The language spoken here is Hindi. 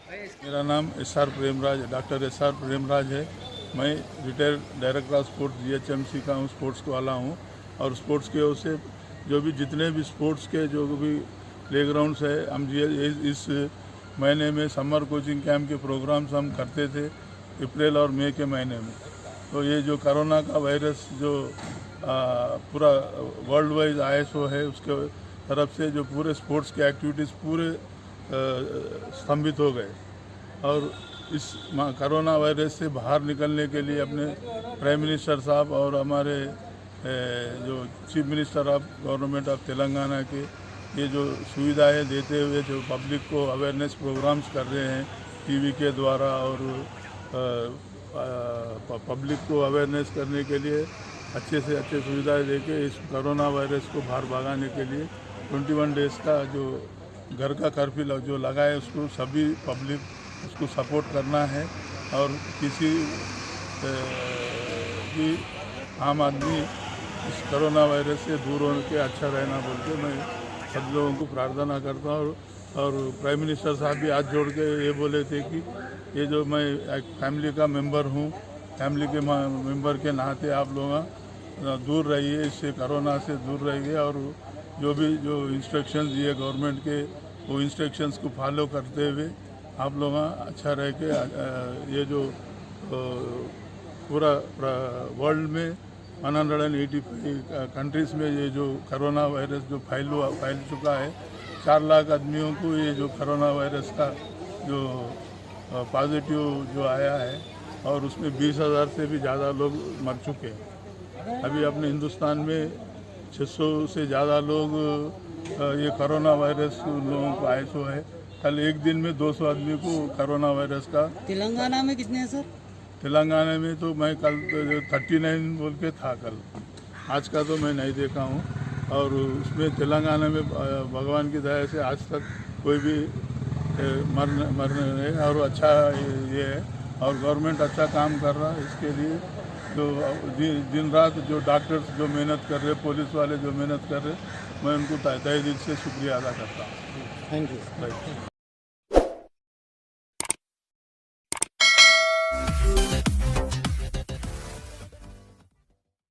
मेरा नाम SR. Premraj doctor SR. Premraj है। मैं retired director of sports GHMC का हूँ, स्पोर्ट्स वाला हूँ। और स्पोर्ट्स के ओर से जो भी जितने भी स्पोर्ट्स के जो भी प्लेग्राउंड्स है, हम इस महीने में समर कोचिंग कैंप के प्रोग्राम्स हम करते थे अप्रैल और मई के महीने में। तो ये जो कोरोना का वायरस जो पूरा वर्ल्ड वाइड ISO है, उसके तरफ से जो पूरे स्पोर्ट्स के एक्टिविटीज़ पूरे स्तंभित हो गए। और इस कोरोना वायरस से बाहर निकलने के लिए अपने प्राइम मिनिस्टर साहब और हमारे जो chief minister of government of Telangana के ये जो सुविधाएं देते हुए जो पब्लिक को अवेयरनेस प्रोग्राम्स कर रहे हैं टीवी के द्वारा, और पब्लिक को अवेयरनेस करने के लिए अच्छे से अच्छे सुविधाएं देके इस कोरोना वायरस को बाहर भगाने के लिए 21 डेज़ का जो घर का कर्फ्यू जो लगा है, उसको सभी पब्लिक उसको सपोर्ट करना है। और किसी भी आम आदमी इस कोरोना वायरस से दूर होने के अच्छा रहना बोल के मैं सब लोगों को प्रार्थना करता हूँ। और प्राइम मिनिस्टर साहब भी हाथ जोड़ के ये बोले थे कि ये जो मैं एक फैमिली का मेंबर हूँ, फैमिली के मेंबर के नाते आप लोग दूर रहिए, इससे कोरोना से दूर रहिए। और जो इंस्ट्रक्शंस दिए गवर्नमेंट के, वो इंस्ट्रक्शंस को फॉलो करते हुए आप लोग अच्छा रह के ये जो पूरा वर्ल्ड में 185 कंट्रीज़ में ये जो कोरोना वायरस जो फैल चुका है, 4 लाख आदमियों को ये जो कोरोना वायरस का जो पॉजिटिव जो आया है, और उसमें 20,000 से भी ज़्यादा लोग मर चुके हैं। अभी अपने हिंदुस्तान में 600 से ज़्यादा लोग ये कोरोना वायरस लोगों को ISO है। कल एक दिन में 200 आदमी को कोरोना वायरस का। तेलंगाना में कितने हैं सर? तेलंगाना में तो मैं कल 39 बोल के था कल, आज का तो मैं नहीं देखा हूँ। और उसमें तेलंगाना में भगवान की दया से आज तक कोई भी मरने नहीं, और अच्छा ये है। और गवर्नमेंट अच्छा काम कर रहा है इसके लिए। जो दिन रात जो डॉक्टर्स जो मेहनत कर रहे, पुलिस वाले जो मेहनत कर रहे, मैं उनको तहे दिल से शुक्रिया अदा करता हूँ। Thank you.